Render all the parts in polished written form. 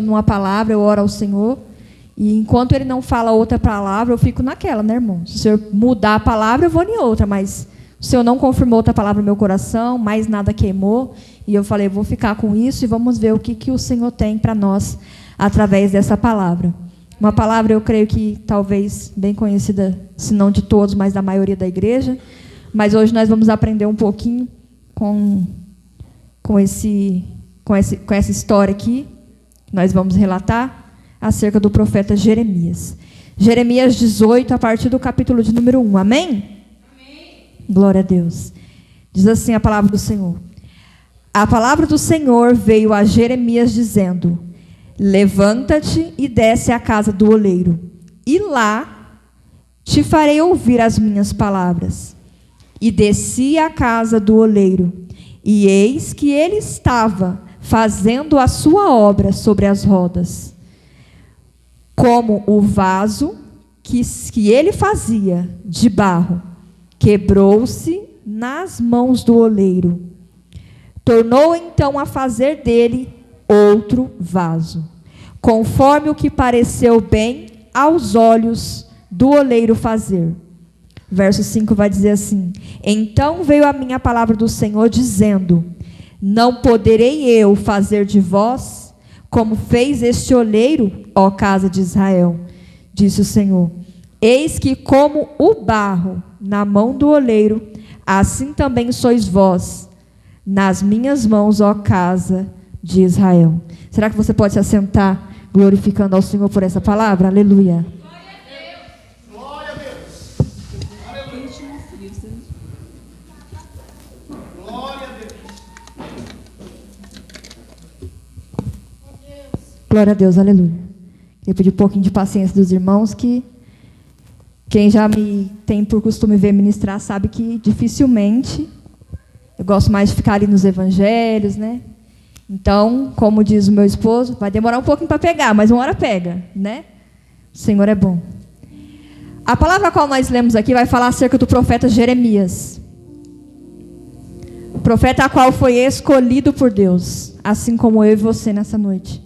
numa palavra, eu oro ao Senhor, e enquanto Ele não fala outra palavra, eu fico naquela, né, irmão? Se o Senhor mudar a palavra, eu vou em outra, mas o Senhor não confirmou outra palavra no meu coração, mais nada queimou, e eu falei, vou ficar com isso, e vamos ver o que o Senhor tem para nós, através dessa palavra. Uma palavra, eu creio que talvez bem conhecida, se não de todos, mas da maioria da igreja, mas hoje nós vamos aprender um pouquinho com essa história aqui. Nós vamos relatar acerca do profeta Jeremias. Jeremias 18, a partir do capítulo de número 1. Amém? Amém. Glória a Deus. Diz assim a palavra do Senhor. A palavra do Senhor veio a Jeremias dizendo: levanta-te e desce à casa do oleiro, e lá te farei ouvir as minhas palavras. E desci à casa do oleiro, e eis que ele estava fazendo a sua obra sobre as rodas. Como o vaso que ele fazia de barro quebrou-se nas mãos do oleiro. Tornou então a fazer dele outro vaso, conforme o que pareceu bem aos olhos do oleiro fazer. Verso 5 vai dizer assim: então veio a minha palavra do Senhor dizendo: não poderei eu fazer de vós como fez este oleiro, ó casa de Israel, disse o Senhor. Eis que como o barro na mão do oleiro, assim também sois vós nas minhas mãos, ó casa de Israel. Será que você pode se assentar glorificando ao Senhor por essa palavra? Aleluia. Glória a Deus. Aleluia. Glória a Deus. Glória a Deus, aleluia. Eu pedi um pouquinho de paciência dos irmãos, que quem já me tem por costume ver ministrar sabe que dificilmente eu gosto mais de ficar ali nos evangelhos, né? Então, como diz o meu esposo, vai demorar um pouquinho para pegar, mas uma hora pega, né? O Senhor é bom. A palavra a qual nós lemos aqui vai falar acerca do profeta Jeremias. O profeta a qual foi escolhido por Deus, assim como eu e você nessa noite.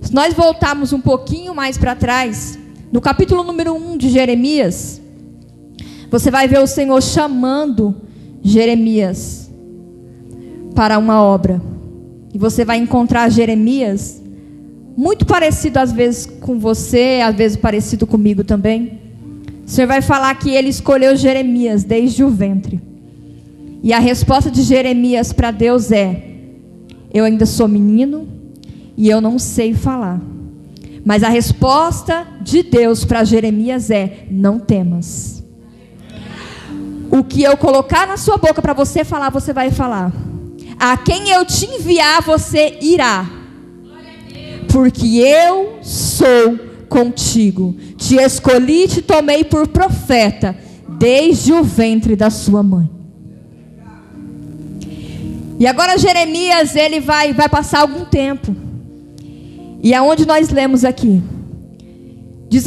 Se nós voltarmos um pouquinho mais para trás, no capítulo número 1 de Jeremias, você vai ver o Senhor chamando Jeremias para uma obra. E você vai encontrar Jeremias muito parecido às vezes com você, às vezes parecido comigo também. O Senhor vai falar que ele escolheu Jeremias desde o ventre. E a resposta de Jeremias para Deus é: eu ainda sou menino e eu não sei falar. Mas a resposta de Deus para Jeremias é: não temas. O que eu colocar na sua boca para você falar, você vai falar. A quem eu te enviar, você irá. Porque eu sou contigo. Te escolhi e te tomei por profeta desde o ventre da sua mãe. E agora Jeremias, ele vai passar algum tempo. E aonde nós lemos aqui? Diz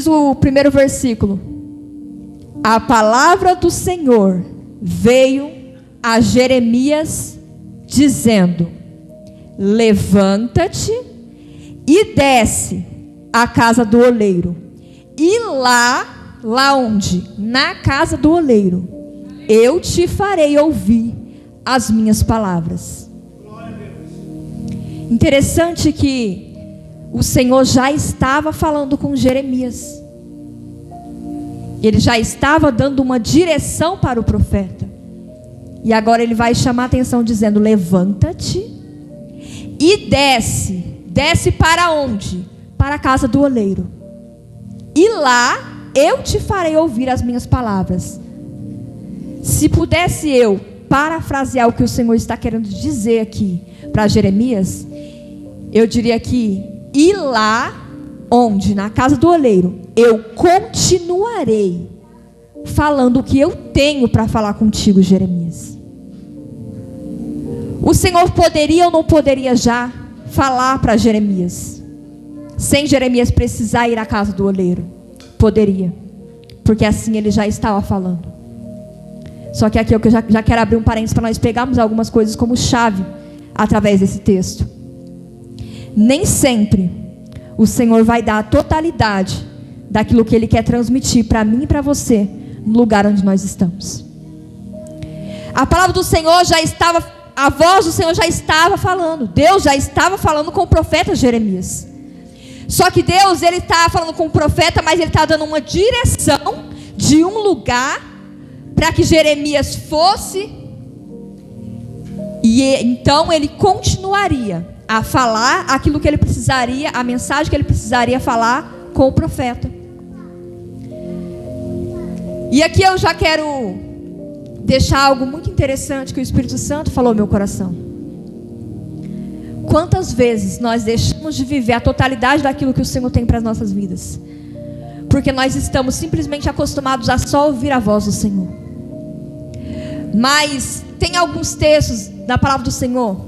o primeiro versículo: a palavra do Senhor veio a Jeremias dizendo: levanta-te e desce à casa do oleiro. E lá onde? Na casa do oleiro, eu te farei ouvir as minhas palavras. Interessante que o Senhor já estava falando com Jeremias. Ele já estava dando uma direção para o profeta. E agora ele vai chamar a atenção dizendo: levanta-te e desce. Desce para onde? Para a casa do oleiro. E lá eu te farei ouvir as minhas palavras. Se pudesse eu parafrasear o que o Senhor está querendo dizer aqui para Jeremias, eu diria que: e lá onde? Na casa do oleiro, eu continuarei falando o que eu tenho para falar contigo, Jeremias. O Senhor poderia ou não poderia já falar para Jeremias, sem Jeremias precisar ir à casa do oleiro? Poderia, porque assim ele já estava falando. Só que aqui eu já quero abrir um parênteses para nós pegarmos algumas coisas como chave através desse texto. nem sempre o Senhor vai dar a totalidade daquilo que Ele quer transmitir para mim e para você no lugar onde nós estamos. A palavra do Senhor já estava, a voz do Senhor já estava falando. Deus já estava falando com o profeta Jeremias. Só que Deus, Ele está falando com o profeta, mas Ele está dando uma direção de um lugar para que Jeremias fosse. E então ele continuaria a falar aquilo que ele precisaria, a mensagem que ele precisaria falar com o profeta. E aqui eu já quero deixar algo muito interessante que o Espírito Santo falou no meu coração. Quantas vezes nós deixamos de viver a totalidade daquilo que o Senhor tem para as nossas vidas, porque nós estamos simplesmente acostumados a só ouvir a voz do Senhor. Mas tem alguns textos da palavra do Senhor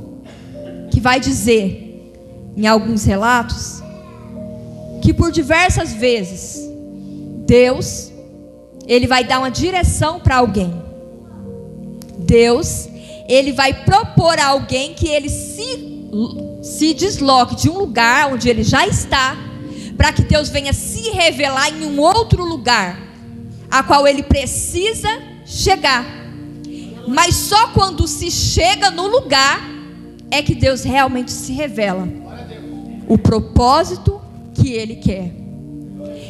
que vai dizer, em alguns relatos, que por diversas vezes Deus, Ele vai dar uma direção para alguém. Deus, Ele vai propor a alguém que ele se desloque de um lugar onde ele já está, para que Deus venha se revelar em um outro lugar, a qual ele precisa chegar. Mas só quando se chega no lugar, é que Deus realmente se revela o propósito que Ele quer.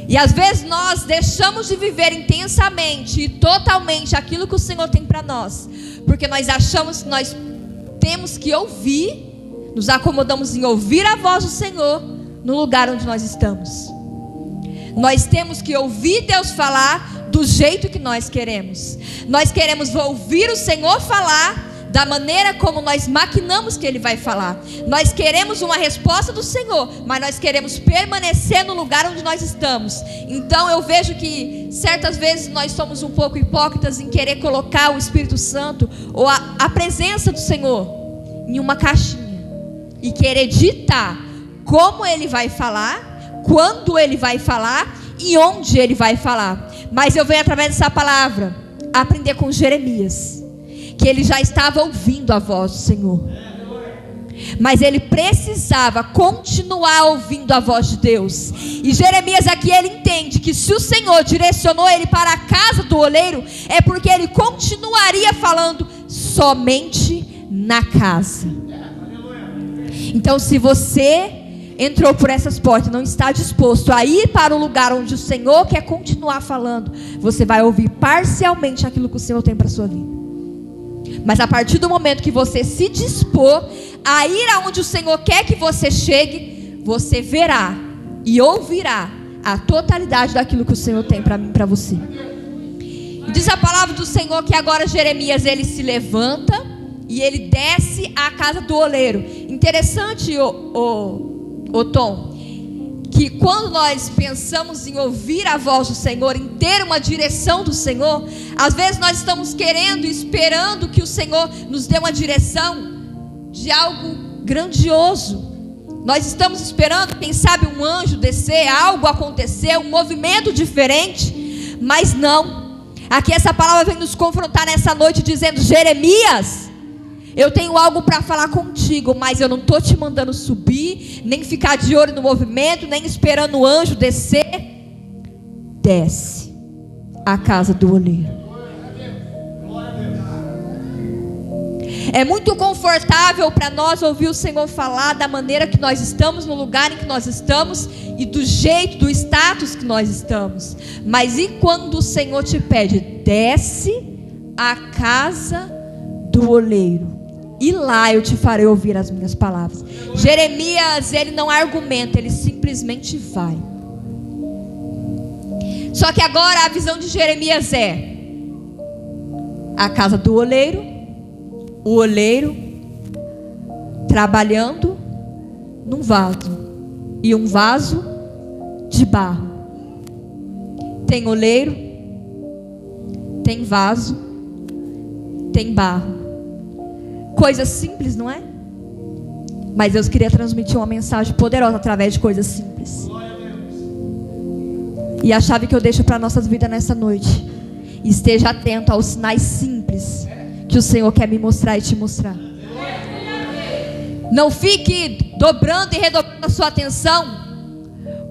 E às vezes nós deixamos de viver intensamente e totalmente aquilo que o Senhor tem para nós, porque nós achamos que nós temos que ouvir, nos acomodamos em ouvir a voz do Senhor no lugar onde nós estamos. Nós temos que ouvir Deus falar do jeito que nós queremos. Nós queremos ouvir o Senhor falar da maneira como nós maquinamos que Ele vai falar. Nós queremos uma resposta do Senhor, mas nós queremos permanecer no lugar onde nós estamos. Então eu vejo que certas vezes nós somos um pouco hipócritas em querer colocar o Espírito Santo ou a presença do Senhor em uma caixinha e querer ditar como Ele vai falar, quando Ele vai falar e onde Ele vai falar. Mas eu venho através dessa palavra aprender com Jeremias, que ele já estava ouvindo a voz do Senhor, mas ele precisava continuar ouvindo a voz de Deus. E Jeremias aqui, ele entende que se o Senhor direcionou ele para a casa do oleiro, é porque ele continuaria falando somente na casa. Então, se você entrou por essas portas e não está disposto a ir para o lugar onde o Senhor quer continuar falando, você vai ouvir parcialmente aquilo que o Senhor tem para a sua vida. Mas a partir do momento que você se dispor a ir aonde o Senhor quer que você chegue, você verá e ouvirá a totalidade daquilo que o Senhor tem para mim e para você. E diz a palavra do Senhor que agora Jeremias, ele se levanta e ele desce à casa do oleiro. Interessante, Tom, que quando nós pensamos em ouvir a voz do Senhor, em ter uma direção do Senhor, às vezes nós estamos querendo e esperando que o Senhor nos dê uma direção de algo grandioso. Nós estamos esperando, quem sabe, um anjo descer, algo acontecer, um movimento diferente, mas não. Aqui essa palavra vem nos confrontar nessa noite dizendo: Jeremias, eu tenho algo para falar contigo, mas eu não estou te mandando subir, nem ficar de olho no movimento, nem esperando o anjo descer. Desce à casa do oleiro. É muito confortável para nós ouvir o Senhor falar da maneira que nós estamos, no lugar em que nós estamos e do jeito, do status que nós estamos. Mas e quando o Senhor te pede: desce à casa do oleiro, e lá eu te farei ouvir as minhas palavras. Jeremias, ele não argumenta, ele simplesmente vai. Só que agora a visão de Jeremias é a casa do oleiro, o oleiro trabalhando num vaso, e um vaso de barro. Tem oleiro, tem vaso, tem barro. Coisa simples, não é? Mas Deus queria transmitir uma mensagem poderosa através de coisas simples. E a chave que eu deixo para nossas vidas nessa noite: esteja atento aos sinais simples que o Senhor quer me mostrar e te mostrar. Não fique dobrando e redobrando a sua atenção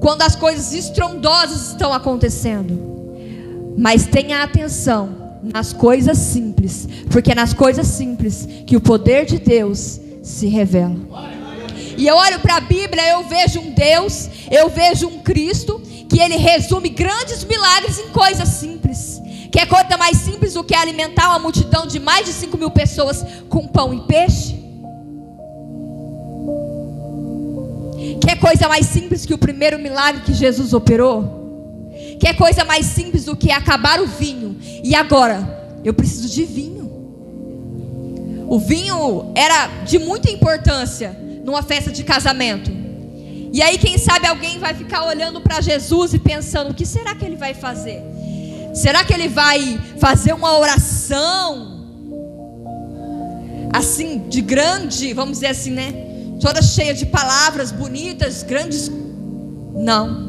quando as coisas estrondosas estão acontecendo. Mas tenha atenção nas coisas simples, porque é nas coisas simples que o poder de Deus se revela. E eu olho para a Bíblia, eu vejo um Deus, eu vejo um Cristo, que Ele resume grandes milagres em coisas simples. Que é coisa mais simples do que alimentar uma multidão de mais de 5.000 pessoas com pão e peixe? Que é coisa mais simples que o primeiro milagre que Jesus operou? Que é coisa mais simples do que acabar o vinho? E agora, eu preciso de vinho. O vinho era de muita importância numa festa de casamento. E aí quem sabe alguém vai ficar olhando para Jesus e pensando: o que será que Ele vai fazer? Será que Ele vai fazer uma oração assim, de grande, vamos dizer assim, né? Toda cheia de palavras bonitas, grandes? Não.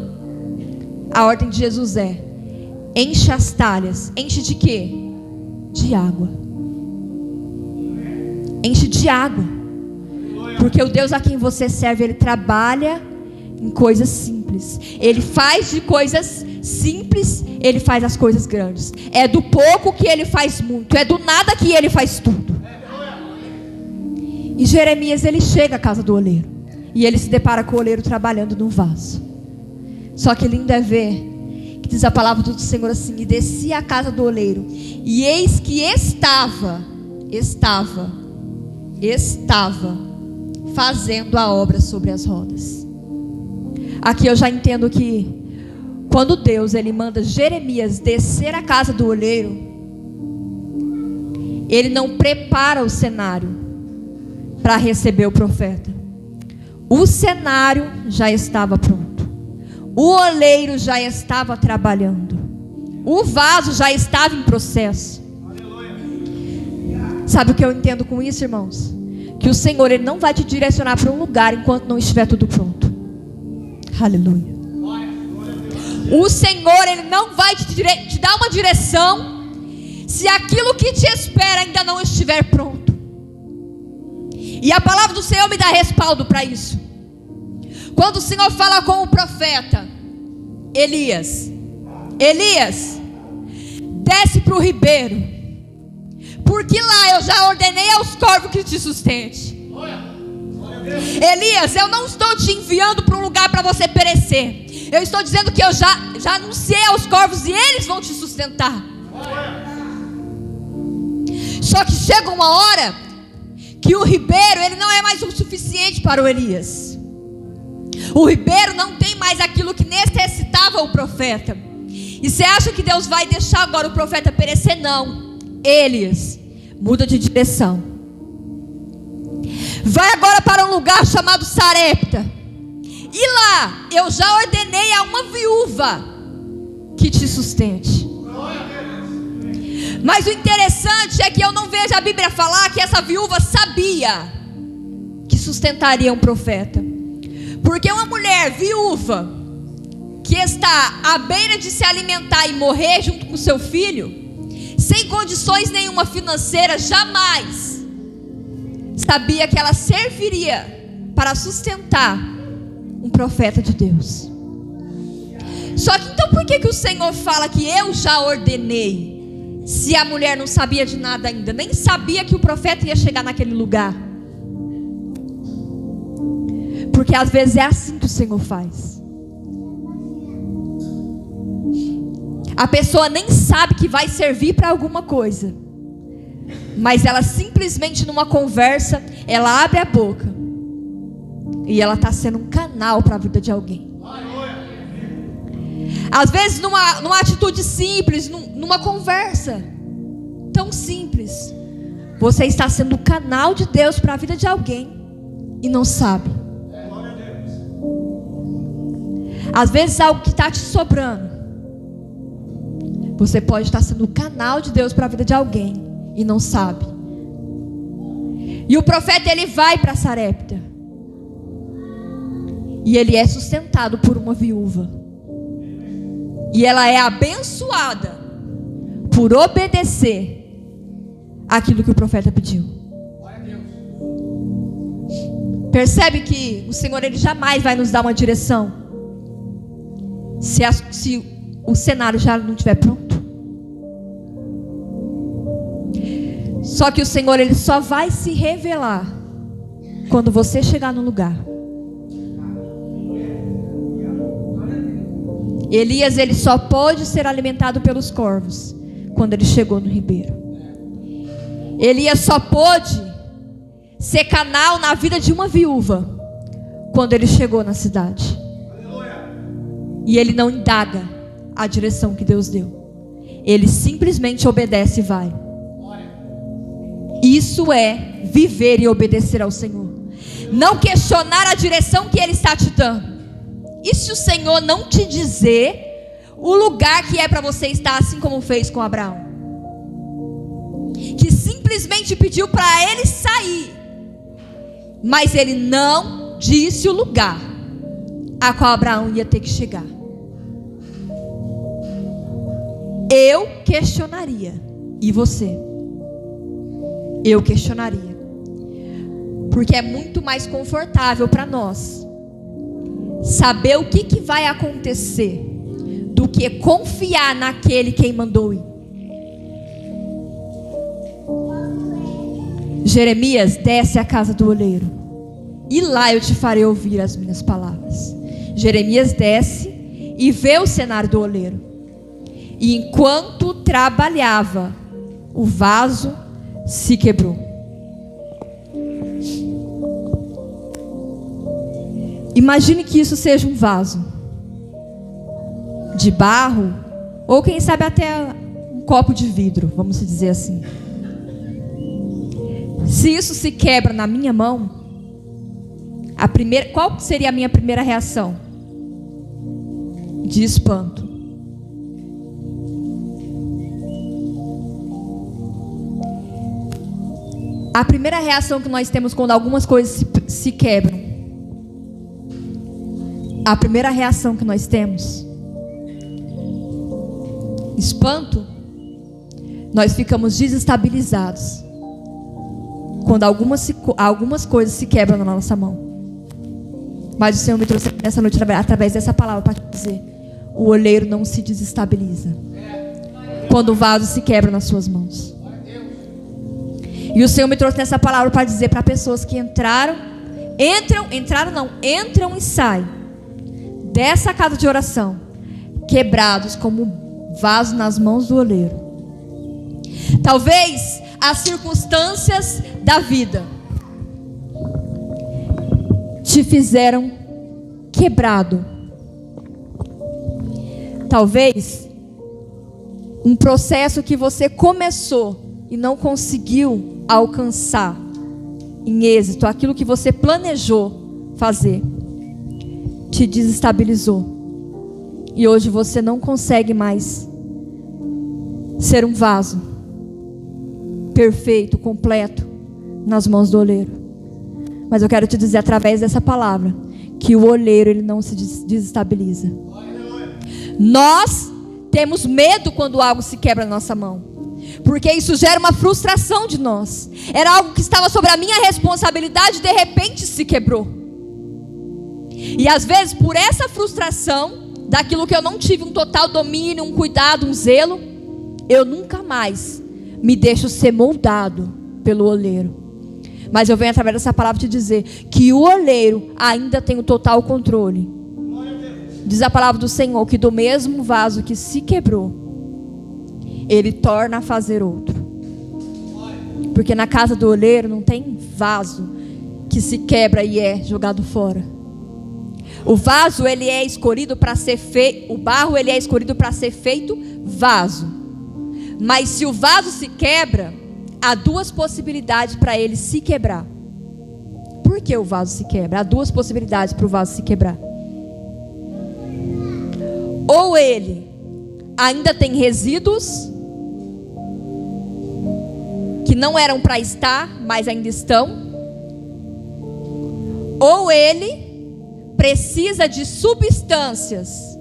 A ordem de Jesus é: enche as talhas. Enche de quê? De água. Enche de água. Porque o Deus a quem você serve, Ele trabalha em coisas simples. Ele faz de coisas simples, Ele faz as coisas grandes. É do pouco que Ele faz muito. É do nada que Ele faz tudo. E Jeremias, ele chega à casa do oleiro, e ele se depara com o oleiro trabalhando no vaso. Só que lindo é ver que diz a palavra do Senhor assim: e descia à casa do oleiro, e eis que estava fazendo a obra sobre as rodas. Aqui eu já entendo que quando Deus ele manda Jeremias descer à casa do oleiro, Ele não prepara o cenário para receber o profeta. O cenário já estava pronto. O oleiro já estava trabalhando. O vaso já estava em processo. Sabe o que eu entendo com isso, irmãos? Que o Senhor ele não vai te direcionar para um lugar enquanto não estiver tudo pronto. Aleluia. O Senhor ele não vai te dar uma direção se aquilo que te espera ainda não estiver pronto. E a palavra do Senhor me dá respaldo para isso. Quando o Senhor fala com o profeta Elias: Elias, desce para o ribeiro, porque lá eu já ordenei aos corvos que te sustente. Elias, eu não estou te enviando para um lugar para você perecer. Eu estou dizendo que eu já anunciei aos corvos e eles vão te sustentar. Só que chega uma hora que o ribeiro ele não é mais o suficiente para o Elias. O ribeiro não tem mais aquilo que necessitava o profeta. E você acha que Deus vai deixar agora o profeta perecer? Não. Elias, muda de direção. Vai agora para um lugar chamado Sarepta. E lá eu já ordenei a uma viúva que te sustente. Mas o interessante é que eu não vejo a Bíblia falar que essa viúva sabia que sustentaria um profeta. Porque uma mulher viúva que está à beira de se alimentar e morrer junto com seu filho, sem condições nenhuma financeira, jamais sabia que ela serviria para sustentar um profeta de Deus. Só que então por que o Senhor fala que eu já ordenei? Se a mulher não sabia de nada ainda, nem sabia que o profeta ia chegar naquele lugar. Porque às vezes é assim que o Senhor faz. A pessoa nem sabe que vai servir para alguma coisa, mas ela simplesmente numa conversa, ela abre a boca e ela está sendo um canal para a vida de alguém. Às vezes numa atitude simples, numa conversa tão simples, você está sendo o canal de Deus para a vida de alguém e não sabe. Às vezes algo que está te sobrando, você pode estar sendo o canal de Deus para a vida de alguém e não sabe. E o profeta ele vai para Sarepta e ele é sustentado por uma viúva. E ela é abençoada por obedecer aquilo que o profeta pediu. Percebe que o Senhor, Ele jamais vai nos dar uma direção se o cenário já não estiver pronto. Só que o Senhor, Ele só vai se revelar quando você chegar no lugar. Elias, ele só pôde ser alimentado pelos corvos quando ele chegou no ribeiro. Elias só pôde ser canal na vida de uma viúva quando ele chegou na cidade. E ele não indaga a direção que Deus deu. Ele simplesmente obedece e vai. Isso é viver e obedecer ao Senhor. Não questionar a direção que Ele está te dando. E se o Senhor não te dizer o lugar que é para você estar, assim como fez com Abraão, que simplesmente pediu para ele sair, mas ele não disse o lugar a qual Abraão ia ter que chegar. Eu questionaria. E você? Eu questionaria. Porque é muito mais confortável para nós saber o que vai acontecer do que confiar naquele quem mandou ir. Jeremias, desce à casa do oleiro, e lá eu te farei ouvir as minhas palavras. Jeremias desce e vê o cenário do oleiro. E enquanto trabalhava, o vaso se quebrou. Imagine que isso seja um vaso de barro, ou quem sabe até um copo de vidro, vamos dizer assim. Se isso se quebra na minha mão, qual seria a minha primeira reação? De espanto. A primeira reação que nós temos quando algumas coisas se quebram, a primeira reação que nós temos, espanto. Nós ficamos desestabilizados quando algumas coisas se quebram na nossa mão. Mas o Senhor me trouxe nessa noite através dessa palavra para dizer: o oleiro não se desestabiliza quando o vaso se quebra nas suas mãos. E o Senhor me trouxe nessa palavra para dizer para pessoas que entram e saem dessa casa de oração quebrados como vaso nas mãos do oleiro. Talvez as circunstâncias da vida te fizeram quebrado. Talvez um processo que você começou e não conseguiu alcançar em êxito aquilo que você planejou fazer, te desestabilizou. E hoje você não consegue mais ser um vaso perfeito, completo nas mãos do oleiro. Mas eu quero te dizer através dessa palavra que o oleiro, ele não se desestabiliza. Nós temos medo quando algo se quebra na nossa mão, porque isso gera uma frustração de nós. Era algo que estava sobre a minha responsabilidade, de repente se quebrou. E às vezes por essa frustração daquilo que eu não tive um total domínio, um cuidado, um zelo, eu nunca mais me deixo ser moldado pelo oleiro. Mas eu venho através dessa palavra te dizer que o oleiro ainda tem o total controle. Diz a palavra do Senhor que do mesmo vaso que se quebrou, Ele torna a fazer outro. Porque na casa do oleiro não tem vaso que se quebra e é jogado fora. O vaso, ele é escolhido para ser feito, o barro, ele é escolhido para ser feito vaso. Mas se o vaso se quebra, há duas possibilidades para ele se quebrar. Por que o vaso se quebra? Há duas possibilidades para o vaso se quebrar. Ou ele ainda tem resíduos que não eram para estar, mas ainda estão. Ou ele precisa de substâncias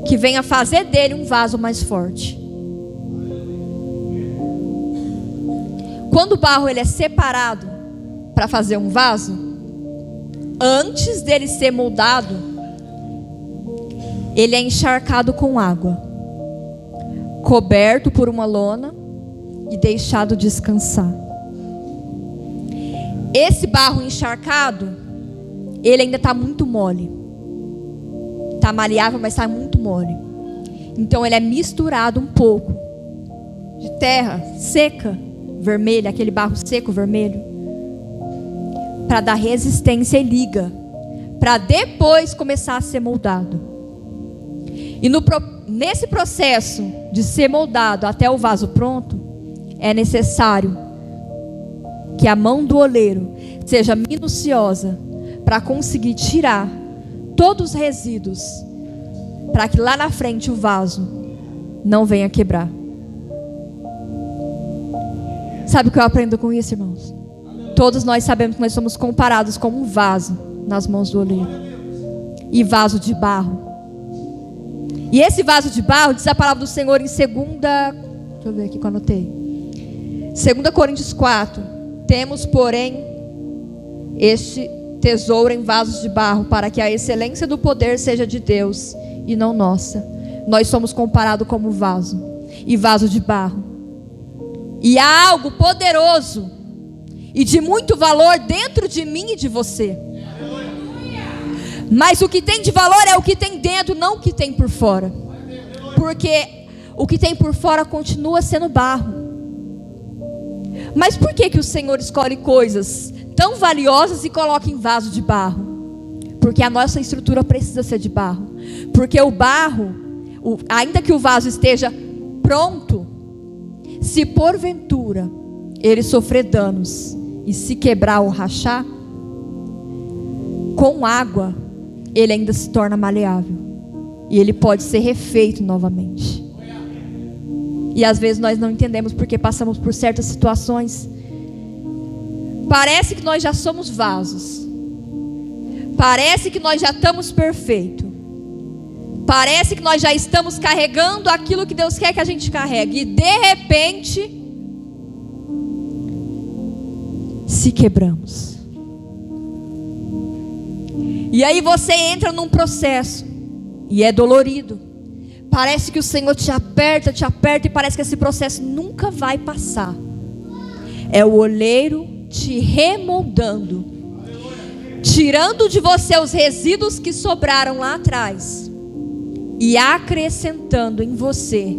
que venha fazer dele um vaso mais forte. Quando o barro ele é separado para fazer um vaso, antes dele ser moldado, ele é encharcado com água, coberto por uma lona e deixado descansar. Esse barro encharcado, ele ainda está muito mole. Está maleável, mas está muito mole. Então ele é misturado um pouco de terra seca, vermelha, aquele barro seco, vermelho, para dar resistência e liga, para depois começar a ser moldado. E nesse processo de ser moldado até o vaso pronto, é necessário que a mão do oleiro seja minuciosa para conseguir tirar todos os resíduos, para que lá na frente o vaso não venha quebrar. Sabe o que eu aprendo com isso, irmãos? Todos nós sabemos que nós somos comparados como um vaso nas mãos do oleiro, e vaso de barro. E esse vaso de barro, diz a palavra do Senhor em 2, deixa eu ver aqui que eu anotei, 2 Coríntios 4, temos porém este tesouro em vasos de barro, para que a excelência do poder seja de Deus e não nossa. Nós somos comparados como vaso e vaso de barro, e há algo poderoso e de muito valor dentro de mim e de você. Mas o que tem de valor é o que tem dentro, não o que tem por fora. Porque o que tem por fora continua sendo barro. Mas por que o Senhor escolhe coisas tão valiosas e coloca em vaso de barro? Porque a nossa estrutura precisa ser de barro. Porque o barro, ainda que o vaso esteja pronto, se porventura ele sofrer danos e se quebrar ou rachar, com água ele ainda se torna maleável e ele pode ser refeito novamente. E às vezes nós não entendemos porque passamos por certas situações. Parece que nós já somos vasos, parece que nós já estamos perfeitos, parece que nós já estamos carregando aquilo que Deus quer que a gente carregue, e de repente se quebramos. E aí você entra num processo e é dolorido. Parece que o Senhor te aperta e parece que esse processo nunca vai passar. É o oleiro te remoldando, tirando de você os resíduos que sobraram lá atrás e acrescentando em você,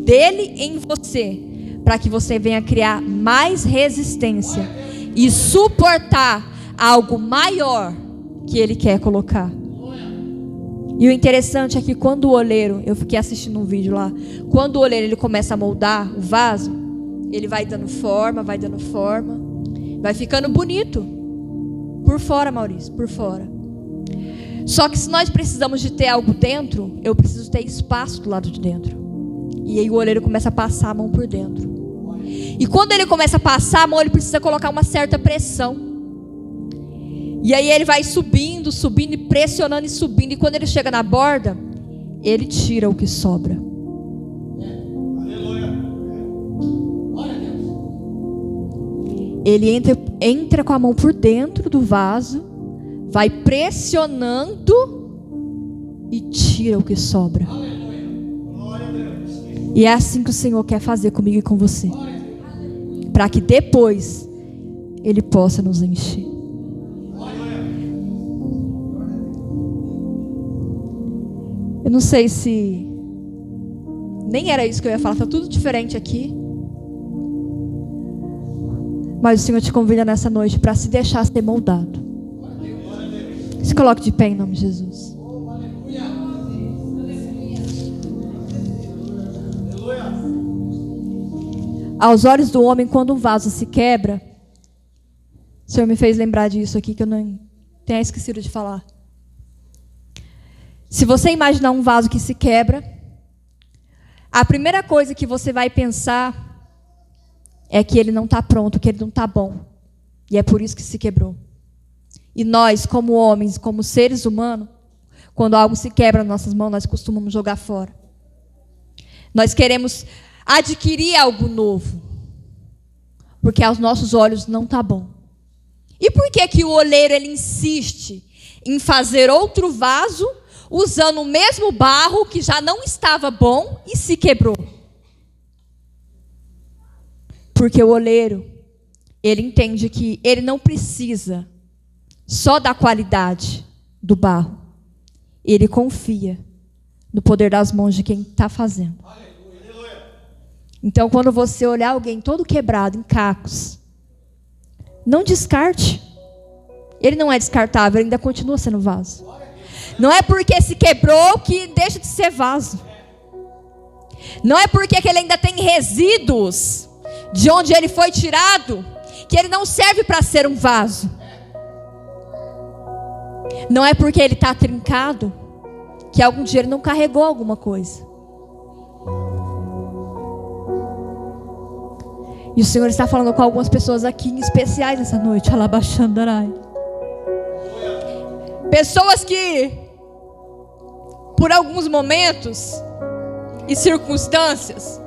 dele em você, para que você venha criar mais resistência e suportar algo maior que ele quer colocar. E o interessante é que quando o oleiro, eu fiquei assistindo um vídeo lá, quando o oleiro ele começa a moldar o vaso, ele vai dando forma, vai ficando bonito por fora, Maurício, por fora. Só que se nós precisamos de ter algo dentro, eu preciso ter espaço do lado de dentro. E aí o oleiro começa a passar a mão por dentro. E quando ele começa a passar a mão, ele precisa colocar uma certa pressão. E aí ele vai subindo e pressionando e subindo. E quando ele chega na borda, ele tira o que sobra. Ele entra com a mão por dentro do vaso, vai pressionando e tira o que sobra. E é assim que o Senhor quer fazer comigo e com você, para que depois Ele possa nos encher. Eu não sei se nem era isso que eu ia falar, está tudo diferente aqui. Mas o Senhor te convida nessa noite para se deixar ser moldado. Se coloque de pé em nome de Jesus. Aos olhos do homem, quando um vaso se quebra, o Senhor me fez lembrar disso aqui que eu não tenho esquecido de falar. Se você imaginar um vaso que se quebra, a primeira coisa que você vai pensar é que ele não está pronto, que ele não está bom. E é por isso que se quebrou. E nós, como homens, como seres humanos, quando algo se quebra nas nossas mãos, nós costumamos jogar fora. Nós queremos adquirir algo novo, porque aos nossos olhos não está bom. E por que que o oleiro ele insiste em fazer outro vaso usando o mesmo barro que já não estava bom e se quebrou? Porque o oleiro, ele entende que ele não precisa só da qualidade do barro. Ele confia no poder das mãos de quem está fazendo. Então, quando você olhar alguém todo quebrado, em cacos, não descarte. Ele não é descartável, ele ainda continua sendo vaso. Não é porque se quebrou que deixa de ser vaso. Não é porque ele ainda tem resíduos de onde ele foi tirado que ele não serve para ser um vaso. Não é porque ele está trincado que algum dia ele não carregou alguma coisa. E o Senhor está falando com algumas pessoas aqui em especiais essa noite. Alabaxandarai. Pessoas que, por alguns momentos e circunstâncias,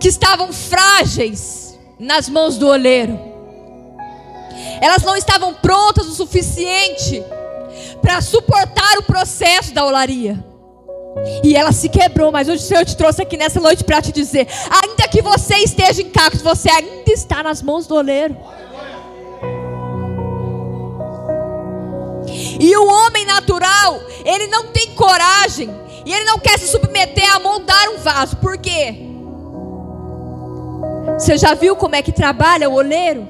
que estavam frágeis nas mãos do oleiro. Elas não estavam prontas o suficiente para suportar o processo da olaria. E ela se quebrou, mas hoje o Senhor te trouxe aqui nessa noite para te dizer: ainda que você esteja em cacos, você ainda está nas mãos do oleiro. E o homem natural, ele não tem coragem, e ele não quer se submeter a moldar um vaso. Por quê? Você já viu como é que trabalha o oleiro?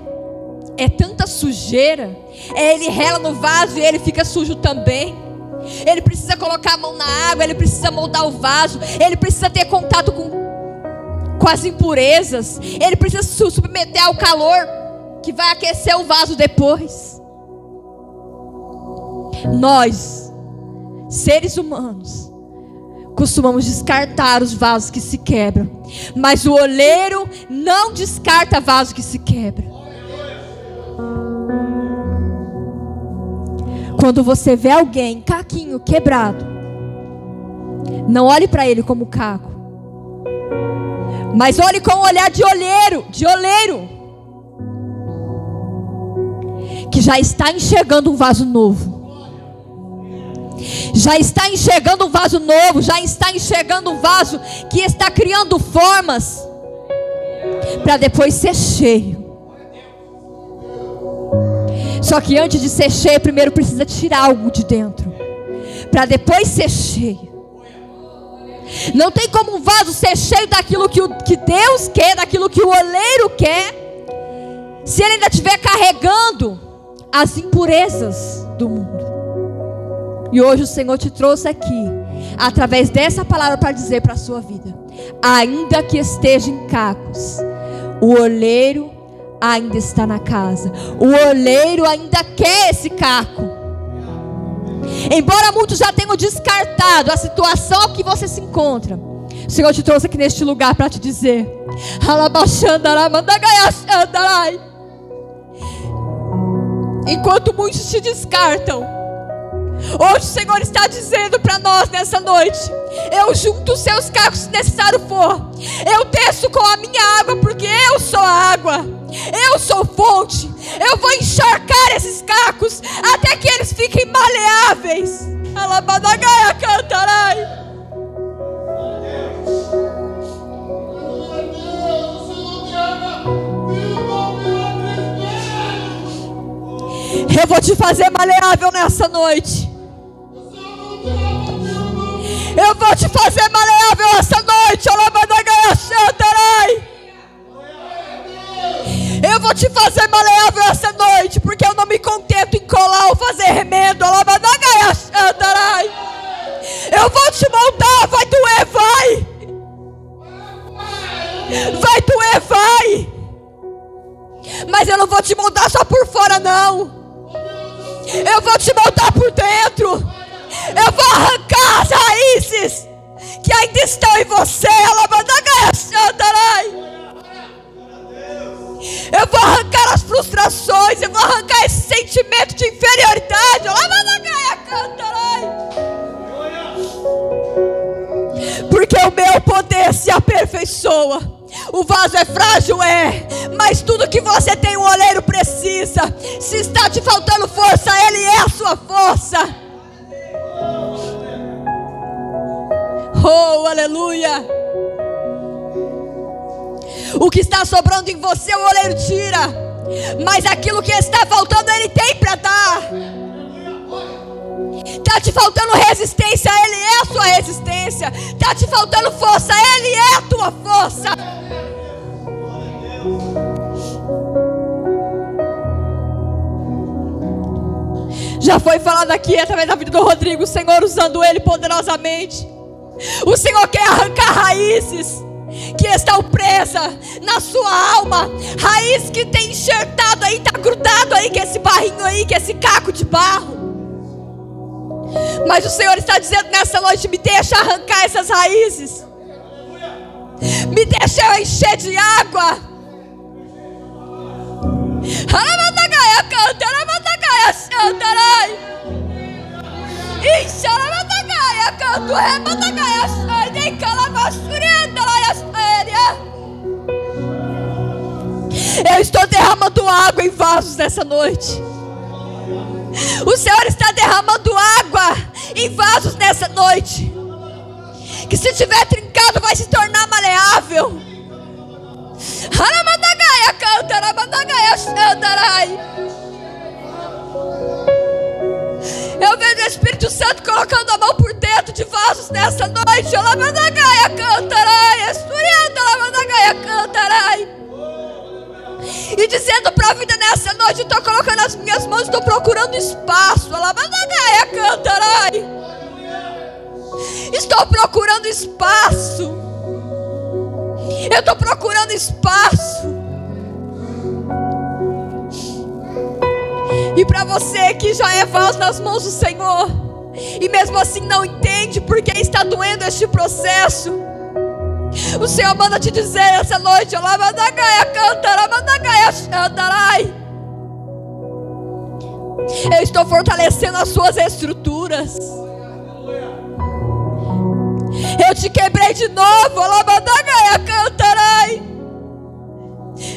É tanta sujeira. Ele rela no vaso e ele fica sujo também. Ele precisa colocar a mão na água, ele precisa moldar o vaso, ele precisa ter contato com as impurezas, ele precisa se submeter ao calor que vai aquecer o vaso depois. Nós, seres humanos, costumamos descartar os vasos que se quebram, mas o oleiro não descarta vaso que se quebra. Quando você vê alguém caquinho, quebrado, não olhe para ele como caco, mas olhe com o olhar de oleiro, que já está enxergando um vaso novo. Já está enxergando um vaso novo, já está enxergando um vaso que está criando formas para depois ser cheio. Só que antes de ser cheio, primeiro precisa tirar algo de dentro, para depois ser cheio. Não tem como um vaso ser cheio daquilo que Deus quer, daquilo que o oleiro quer, se ele ainda estiver carregando as impurezas do mundo. E hoje o Senhor te trouxe aqui, através dessa palavra, para dizer para a sua vida: ainda que esteja em cacos, o oleiro ainda está na casa. O oleiro ainda quer esse caco. Embora muitos já tenham descartado a situação que você se encontra, o Senhor te trouxe aqui neste lugar para te dizer: enquanto muitos te descartam, hoje o Senhor está dizendo para nós nessa noite: eu junto os seus cacos se necessário for, eu desço com a minha água, porque eu sou a água, eu sou fonte. Eu vou encharcar esses cacos até que eles fiquem maleáveis. Alabadagaia cantarai. Eu vou te fazer maleável nessa noite. Eu vou te fazer maleável essa noite. Eu vou te fazer maleável essa noite, porque eu não me contento em colar ou fazer remendo. Eu vou te moldar, vai doer, vai. Vai doer, vai. Mas eu não vou te moldar só por fora, não. Eu vou te moldar por dentro. Eu vou arrancar as raízes que ainda estão em você. Eu vou arrancar as frustrações. Eu vou arrancar esse sentimento de inferioridade. Porque o meu poder se aperfeiçoa. O vaso é frágil, mas tudo que você tem, o oleiro força. Se está te faltando força, Ele é a sua força. Oh, aleluia. O que está sobrando em você, o oleiro tira. Mas aquilo que está faltando, Ele tem para dar. Está te faltando resistência, Ele é a sua resistência. Está te faltando força, Ele é a tua força. Já foi falado aqui através da vida do Rodrigo, o Senhor usando ele poderosamente. O Senhor quer arrancar raízes que estão presas na sua alma, raiz que tem enxertado aí, está grudado aí, que esse barrinho aí, que esse caco de barro. Mas o Senhor está dizendo nessa noite: me deixa arrancar essas raízes, me deixa eu encher de água. Aramandagaia canta, aramandagaia santarai. Ixaramandagaia canto, remandagaia sai, nem calabasurianda lá séria. Eu estou derramando água em vasos nessa noite. O Senhor está derramando água em vasos nessa noite, que se tiver trincado vai se tornar maleável. Aramandagaia canta, aramandagaia santarai. Eu vejo o Espírito Santo colocando a mão por dentro de vasos nessa noite. Aramandagaia cantarai, esturianda, aramandagaia cantarai. E dizendo para a vida nessa noite: estou colocando as minhas mãos, estou procurando espaço. Alamandagaia cantarai. Estou procurando espaço. Eu estou procurando espaço. E para você que já é vaso nas mãos do Senhor, e mesmo assim não entende porque está doendo este processo, o Senhor manda te dizer essa noite: eu estou fortalecendo as suas estruturas. Eu te quebrei de novo.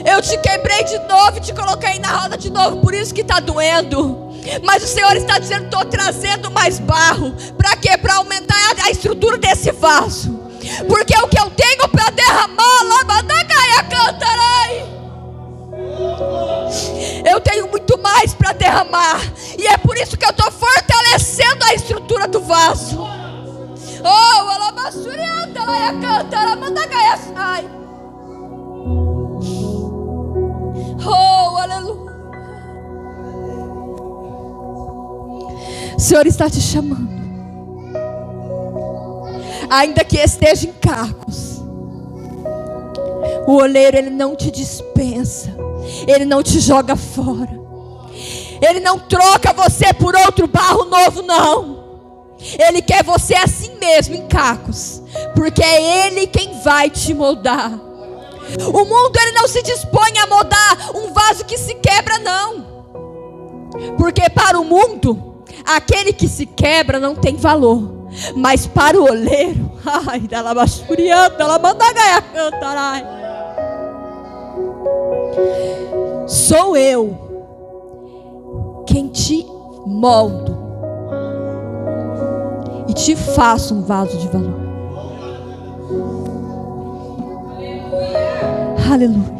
Eu te quebrei de novo e te coloquei na roda de novo. Por isso que está doendo. Mas o Senhor está dizendo: estou trazendo mais barro. Para quê? Para aumentar a estrutura desse vaso. Porque o que eu tenho para derramar, eu tenho muito mais para derramar. E é por isso que eu estou fortalecendo a estrutura do vaso. Oh, alabassurianda, laia canta, alamandagaia sai. Oh, aleluia. O Senhor está te chamando. Ainda que esteja em cacos, o oleiro, ele não te dispensa, ele não te joga fora, ele não troca você por outro barro novo, não. Ele quer você assim mesmo, em cacos, porque é Ele quem vai te moldar. O mundo, ele não se dispõe a moldar um vaso que se quebra, não. Porque para o mundo, aquele que se quebra não tem valor. Mas para o oleiro, ai, dela bascurianta, ela manda gaia cantarai. Sou eu quem te moldo e te faço um vaso de valor. Aleluia.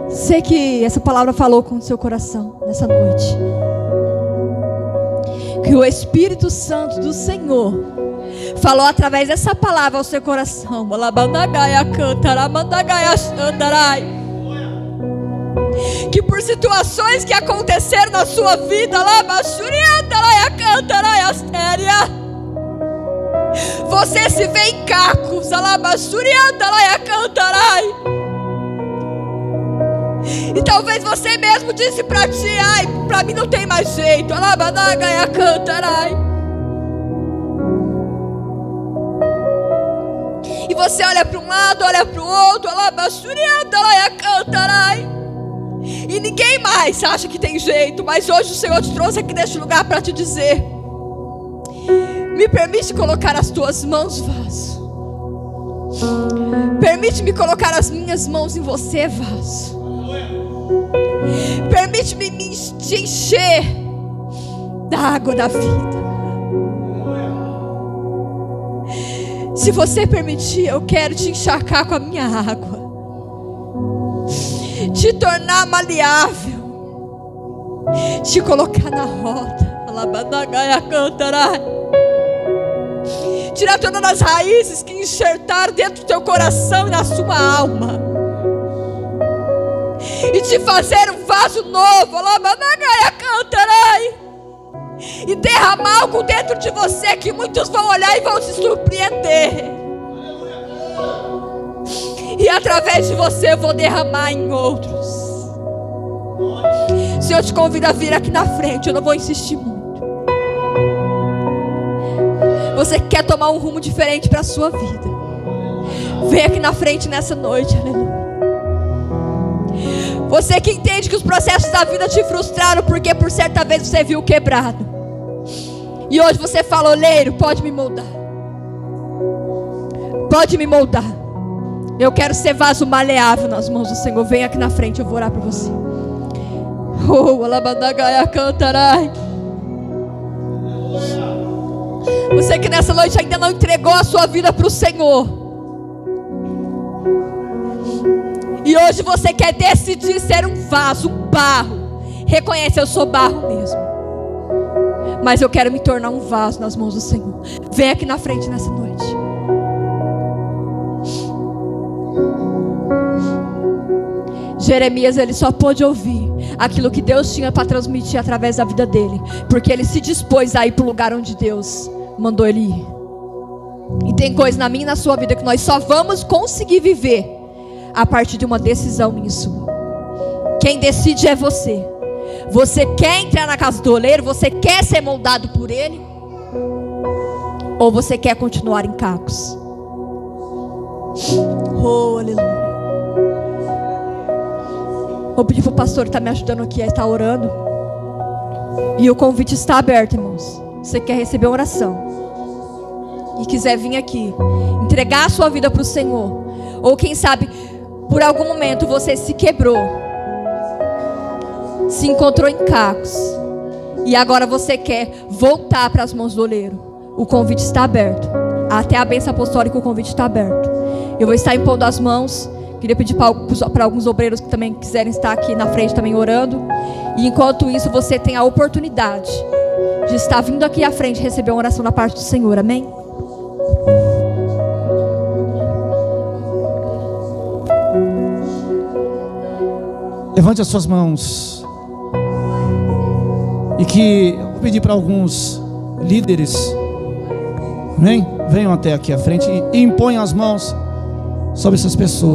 Sei que essa palavra falou com o seu coração nessa noite. Que o Espírito Santo do Senhor falou através dessa palavra ao seu coração. Que por situações que aconteceram na sua vida, você se vê em cacos. E talvez você mesmo disse para ti: ai, para mim não tem mais jeito. E você olha para um lado, olha para o outro, e ninguém mais acha que tem jeito. Mas hoje o Senhor te trouxe aqui neste lugar para te dizer: me permite colocar as tuas mãos, vaso. Permite-me colocar as minhas mãos em você, vaso. Permite-me te encher da água da vida. Se você permitir, eu quero te encharcar com a minha água, te tornar maleável, te colocar na roda, tirar todas as raízes que enxertaram dentro do teu coração e na sua alma, e te fazer um vaso novo, e derramar algo dentro de você que muitos vão olhar e vão se surpreender. E através de você eu vou derramar em outros. Se eu te convido a vir aqui na frente, eu não vou insistir muito. Você que quer tomar um rumo diferente para a sua vida, vem aqui na frente nessa noite, aleluia. Você que entende que os processos da vida te frustraram porque por certa vez você viu quebrado, e hoje você fala: oleiro, pode me moldar, pode me moldar. Eu quero ser vaso maleável nas mãos do Senhor. Vem aqui na frente, eu vou orar por você. Você que nessa noite ainda não entregou a sua vida para o Senhor, e hoje você quer decidir ser um vaso, um barro. Reconhece: eu sou barro mesmo, mas eu quero me tornar um vaso nas mãos do Senhor. Vem aqui na frente nessa noite. Jeremias, ele só pôde ouvir aquilo que Deus tinha para transmitir através da vida dele, porque ele se dispôs a ir para o lugar onde Deus mandou ele ir. E tem coisa na minha e na sua vida que nós só vamos conseguir viver a partir de uma decisão minha e sua. Quem decide é você. Você quer entrar na casa do oleiro? Você quer ser moldado por ele? Ou você quer continuar em cacos? Oh, aleluia. Vou pedir para o pastor que está me ajudando aqui a estar orando. E o convite está aberto, irmãos. Você quer receber uma oração e quiser vir aqui, entregar a sua vida para o Senhor, ou quem sabe, por algum momento você se quebrou, se encontrou em cacos, e agora você quer voltar para as mãos do oleiro, o convite está aberto. Até a bênção apostólica, o convite está aberto. Eu vou estar impondo as mãos. Queria pedir para alguns obreiros que também quiserem estar aqui na frente também orando. E enquanto isso, você tem a oportunidade de estar vindo aqui à frente e receber uma oração da parte do Senhor. Amém? Levante as suas mãos. E que eu vou pedir para alguns líderes, amém? Venham até aqui à frente e imponham as mãos sobre essas pessoas.